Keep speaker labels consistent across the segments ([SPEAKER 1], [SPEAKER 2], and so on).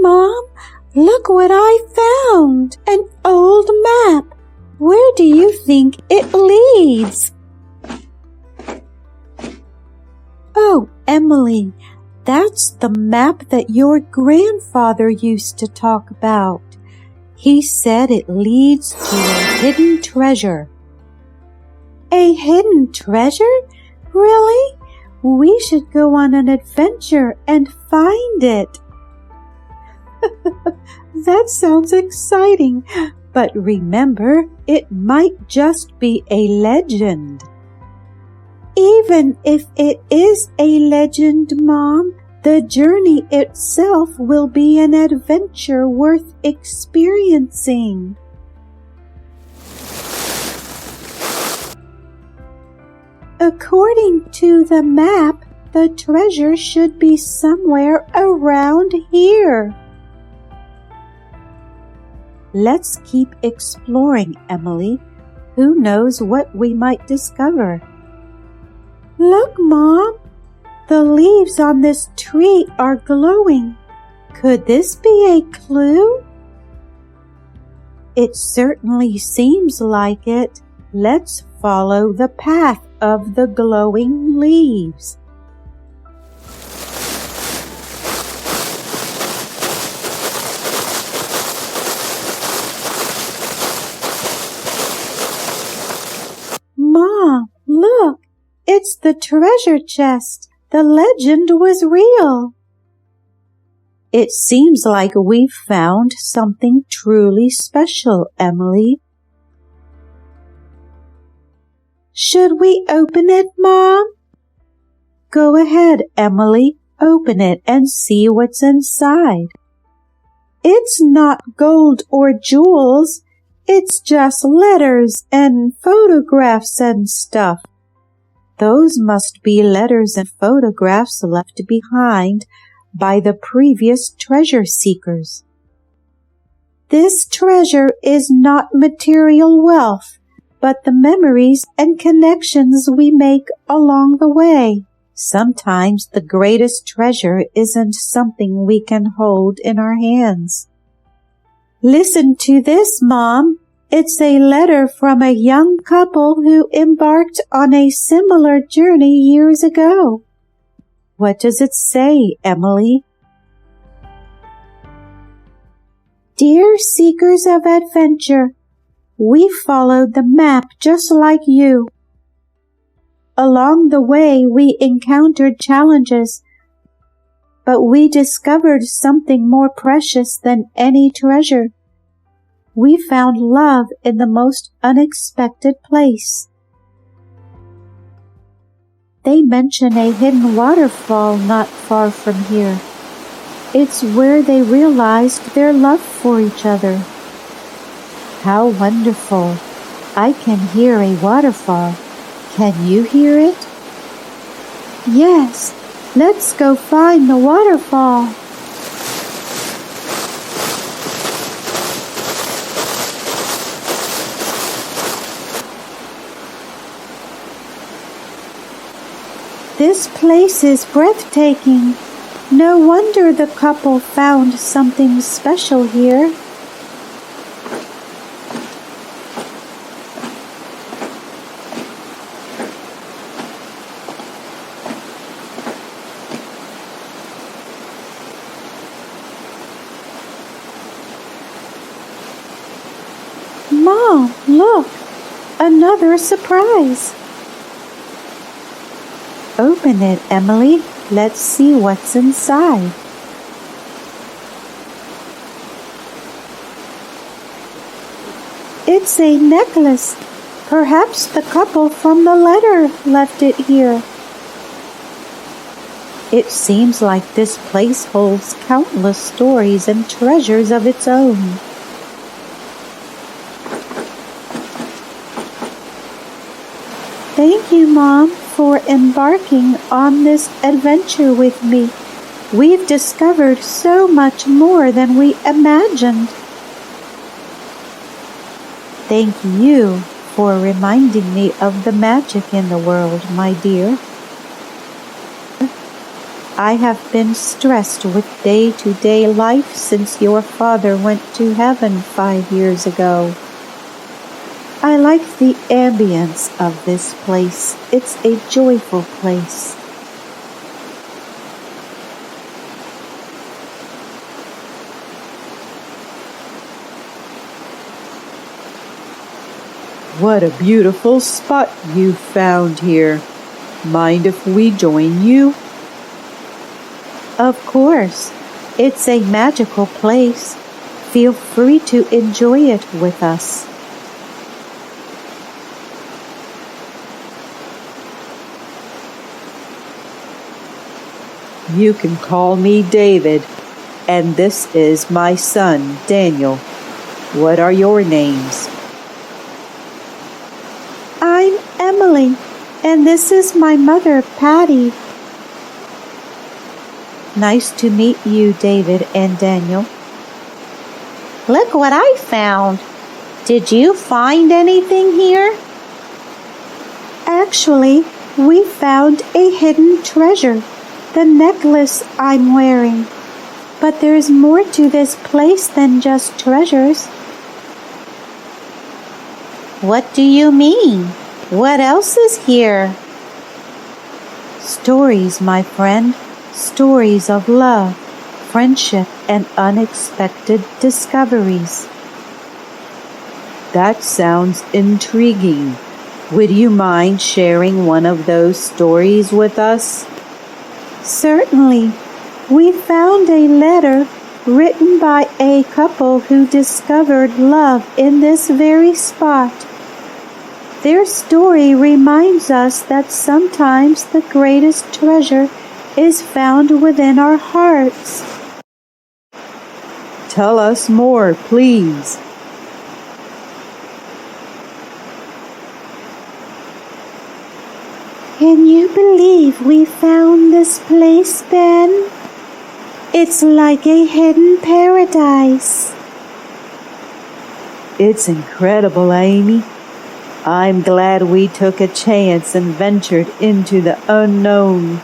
[SPEAKER 1] Mom, look what I found! An old map! Where do you think it leads? Oh, Emily, that's the map that your grandfather used to talk about. He said it leads to a hidden treasure. A hidden treasure? Really? We should go on an adventure and find it. That sounds exciting, but remember, it might just be a legend. Even if it is a legend, Mom, the journey itself will be an adventure worth experiencing. According to the map, the treasure should be somewhere around here. Let's keep exploring, Emily. Who knows what we might discover? Look, Mom! The leaves on this tree are glowing. Could this be a clue? It certainly seems like it. Let's follow the path of the glowing leaves. Mom, look! It's the treasure chest. The legend was real. It seems like we've found something truly special, Emily. Should we open it, Mom? Go ahead, Emily. Open it and see what's inside. It's not gold or jewels. It's just letters and photographs and stuff. Those must be letters and photographs left behind by the previous treasure seekers. This treasure is not material wealth, but the memories and connections we make along the way. Sometimes the greatest treasure isn't something we can hold in our hands. Listen to this, Mom. It's a letter from a young couple who embarked on a similar journey years ago. What does it say, Emily? Dear seekers of adventure, we followed the map just like you. Along the way, we encountered challenges, but we discovered something more precious than any treasure. We found love in the most unexpected place. They mention a hidden waterfall not far from here. It's where they realized their love for each other. How wonderful! I can hear a waterfall. Can you hear it? Yes, let's go find the waterfall. This place is breathtaking. No wonder the couple found something special here. Mom, look! Another surprise! Open it, Emily. Let's see what's inside. It's a necklace. Perhaps the couple from the letter left it here. It seems like this place holds countless stories and treasures of its own. Thank you, Mom, for embarking on this adventure with me. We've discovered so much more than we imagined. Thank you for reminding me of the magic in the world, my dear. I have been stressed with day-to-day life since your father went to heaven 5 years ago. I like the ambience of this place. It's a joyful place. What a beautiful spot you found here. Mind if we join you? Of course. It's a magical place. Feel free to enjoy it with us. You can call me David, and this is my son, Daniel. What are your names? I'm Emily, and this is my mother, Patty. Nice to meet you, David and Daniel. Look what I found. Did you find anything here? Actually, we found a hidden treasure, the necklace I'm wearing. But there's more to this place than just treasures. What do you mean? What else is here? Stories, my friend. Stories of love, friendship, and unexpected discoveries. That sounds intriguing. Would you mind sharing one of those stories with us? Certainly. We found a letter written by a couple who discovered love in this very spot. Their story reminds us that sometimes the greatest treasure is found within our hearts. Tell us more, please. Can you believe we found this place, Ben? It's like a hidden paradise. It's incredible, Amy. I'm glad we took a chance and ventured into the unknown.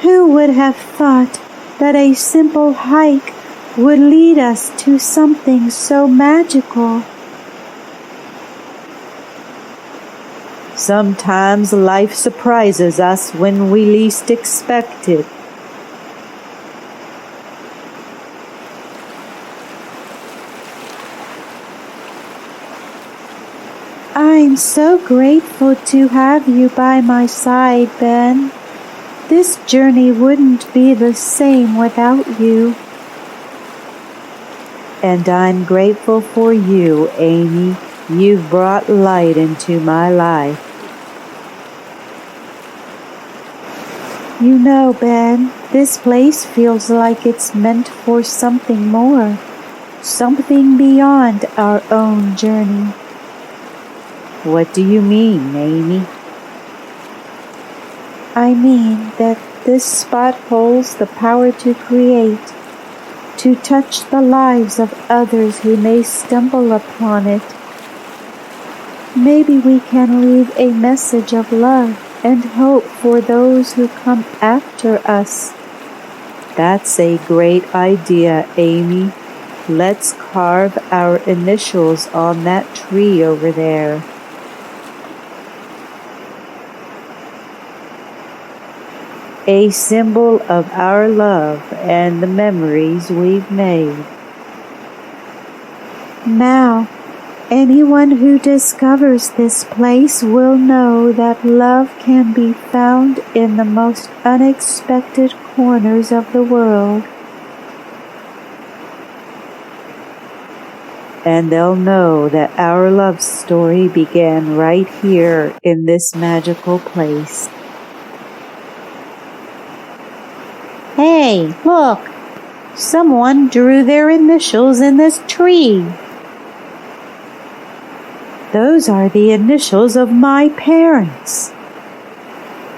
[SPEAKER 1] Who would have thought that a simple hike would lead us to something so magical? Sometimes life surprises us when we least expect it. I'm so grateful to have you by my side, Ben. This journey wouldn't be the same without you. And I'm grateful for you, Amy. You've brought light into my life. You know, Ben, this place feels like it's meant for something more, something beyond our own journey. What do you mean, Amy? I mean that this spot holds the power to create, to touch the lives of others who may stumble upon it. Maybe we can leave a message of love and hope for those who come after us. That's a great idea, Amy. Let's carve our initials on that tree over there. A symbol of our love and the memories we've made. Now, anyone who discovers this place will know that love can be found in the most unexpected corners of the world. And they'll know that our love story began right here in this magical place. Hey, look! Someone drew their initials in this tree. Those are the initials of my parents.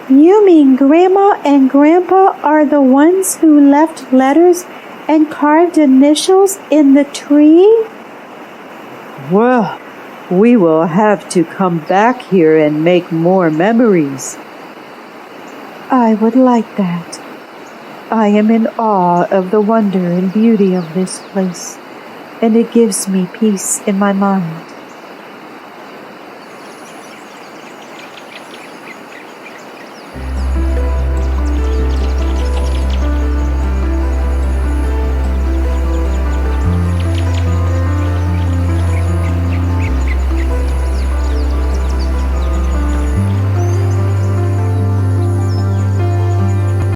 [SPEAKER 1] You mean Grandma and Grandpa are the ones who left letters and carved initials in the tree? Well, we will have to come back here and make more memories. I would like that. I am in awe of the wonder and beauty of this place, and it gives me peace in my mind.